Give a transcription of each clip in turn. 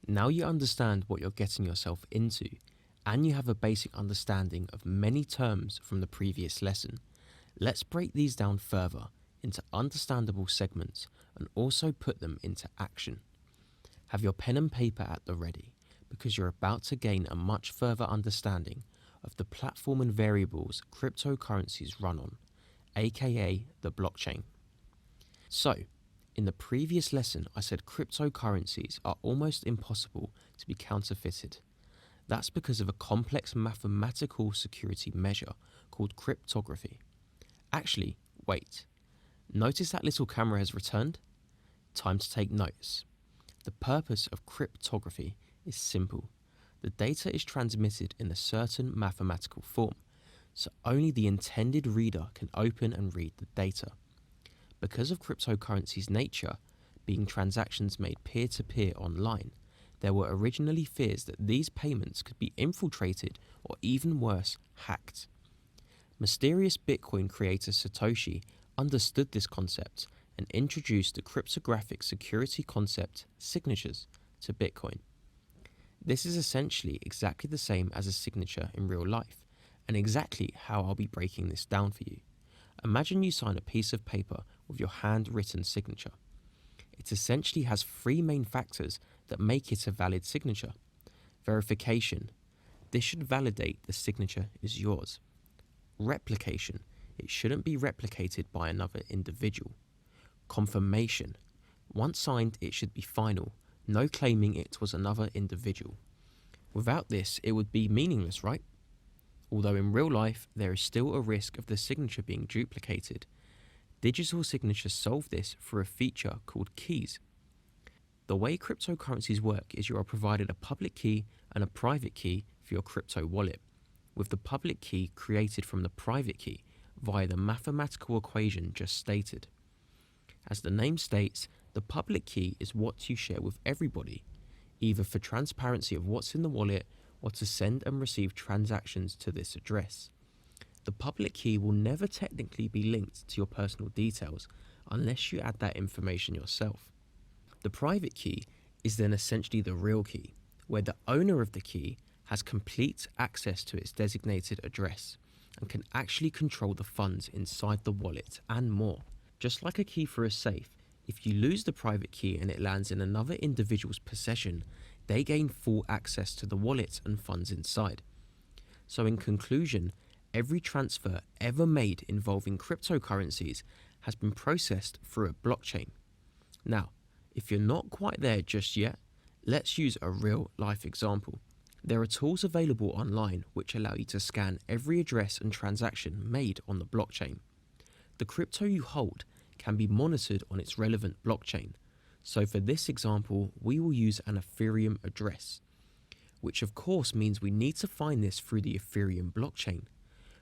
Now you understand what you're getting yourself into, and you have a basic understanding of many terms from the previous lesson. Let's break these down further into understandable segments and also put them into action. Have your pen and paper at the ready, because you're about to gain a much further understanding of the platform and variables cryptocurrencies run on, aka the blockchain. So, in the previous lesson I said cryptocurrencies are almost impossible to be counterfeited. That's because of a complex mathematical security measure called cryptography. Actually, wait. Notice that little camera has returned? Time to take notes. The purpose of cryptography is simple. The data is transmitted in a certain mathematical form, so only the intended reader can open and read the data. Because of cryptocurrency's nature, being transactions made peer-to-peer online, there were originally fears that these payments could be infiltrated or even worse, hacked. Mysterious Bitcoin creator Satoshi understood this concept and introduced the cryptographic security concept signatures to Bitcoin. This is essentially exactly the same as a signature in real life, and exactly how I'll be breaking this down for you. Imagine you sign a piece of paper with your handwritten signature. It essentially has three main factors that make it a valid signature. Verification. This should validate the signature is yours. Replication. It shouldn't be replicated by another individual. Confirmation. Once signed, it should be final. No claiming it was another individual. Without this, it would be meaningless, right? Although in real life, there is still a risk of the signature being duplicated. Digital signatures solve this through a feature called keys. The way cryptocurrencies work is you are provided a public key and a private key for your crypto wallet, with the public key created from the private key via the mathematical equation just stated. As the name states, the public key is what you share with everybody, either for transparency of what's in the wallet or to send and receive transactions to this address. The public key will never technically be linked to your personal details unless you add that information yourself. The private key is then essentially the real key, where the owner of the key has complete access to its designated address and can actually control the funds inside the wallet and more. Just like a key for a safe, if you lose the private key and it lands in another individual's possession, they gain full access to the wallet and funds inside. So in conclusion, every transfer ever made involving cryptocurrencies has been processed through a blockchain. Now, if you're not quite there just yet, let's use a real life example. There are tools available online which allow you to scan every address and transaction made on the blockchain. The crypto you hold can be monitored on its relevant blockchain. So for this example, we will use an Ethereum address, which of course means we need to find this through the Ethereum blockchain.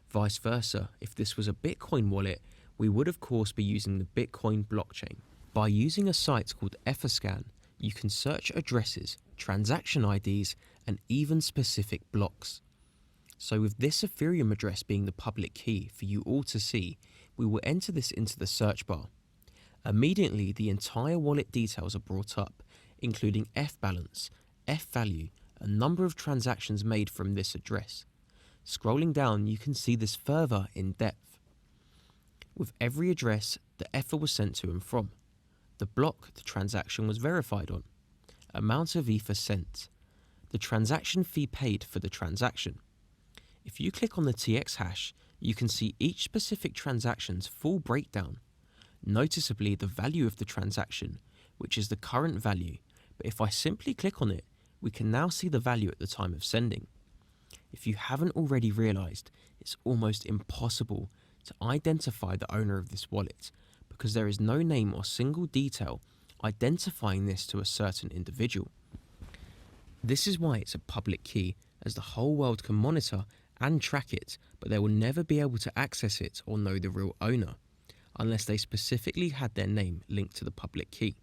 Vice versa, if this was a Bitcoin wallet, we would of course be using the Bitcoin blockchain. By using a site called Etherscan, you can search addresses, transaction IDs, and even specific blocks. So with this Ethereum address being the public key for you all to see, we will enter this into the search bar. Immediately, the entire wallet details are brought up, including F balance, F value, a number of transactions made from this address. Scrolling down, you can see this further in depth. With every address, the Ether was sent to and from. The block the transaction was verified on. Amount of Ether sent. The transaction fee paid for the transaction. If you click on the TX hash, you can see each specific transaction's full breakdown. Noticeably the value of the transaction, which is the current value, but if I simply click on it, we can now see the value at the time of sending. If you haven't already realized, it's almost impossible to identify the owner of this wallet because there is no name or single detail identifying this to a certain individual. This is why it's a public key, as the whole world can monitor and track it, but they will never be able to access it or know the real owner, unless they specifically had their name linked to the public key.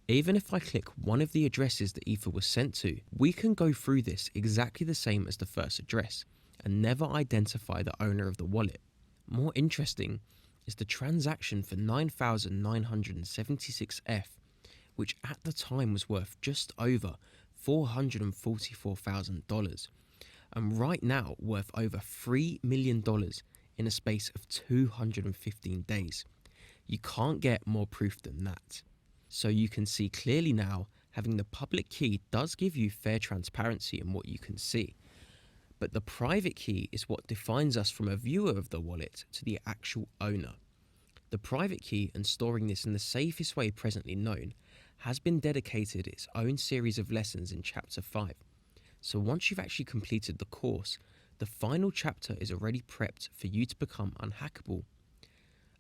Even if I click one of the addresses the Ether was sent to, we can go through this exactly the same as the first address and never identify the owner of the wallet. More interesting is the transaction for 9,976 F, which at the time was worth just over $444,000, and right now worth over $3 million in a space of 215 days. You can't get more proof than that. So you can see clearly now, having the public key does give you fair transparency in what you can see. But the private key is what defines us from a viewer of the wallet to the actual owner. The private key, and storing this in the safest way presently known, has been dedicated its own series of lessons in Chapter 5. So once you've actually completed the course, the final chapter is already prepped for you to become unhackable.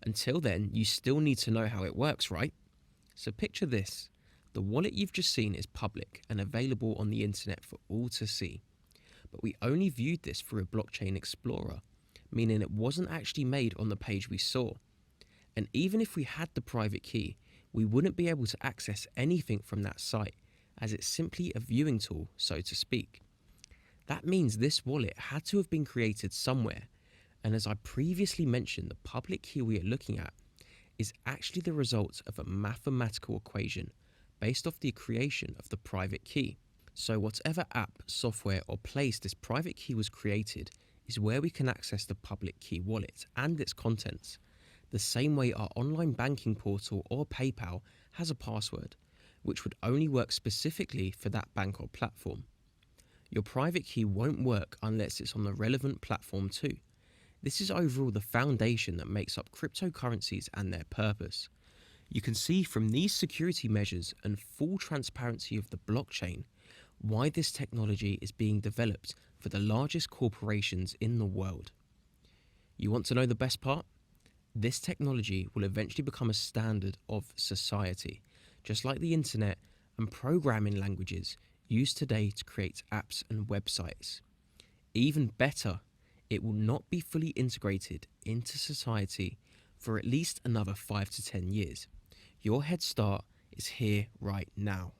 Until then, you still need to know how it works, right? So picture this. The wallet you've just seen is public and available on the internet for all to see. But we only viewed this through a blockchain explorer, meaning it wasn't actually made on the page we saw. And even if we had the private key, we wouldn't be able to access anything from that site, as it's simply a viewing tool, so to speak. That means this wallet had to have been created somewhere, and as I previously mentioned, the public key we are looking at is actually the result of a mathematical equation based off the creation of the private key. So whatever app, software or place this private key was created is where we can access the public key wallet and its contents, the same way our online banking portal or PayPal has a password, which would only work specifically for that bank or platform. Your private key won't work unless it's on the relevant platform too. This is overall the foundation that makes up cryptocurrencies and their purpose. You can see from these security measures and full transparency of the blockchain why this technology is being developed for the largest corporations in the world. You want to know the best part? This technology will eventually become a standard of society, just like the internet and programming languages used today to create apps and websites. Even better, it will not be fully integrated into society for at least another 5 to 10 years. Your head start is here right now.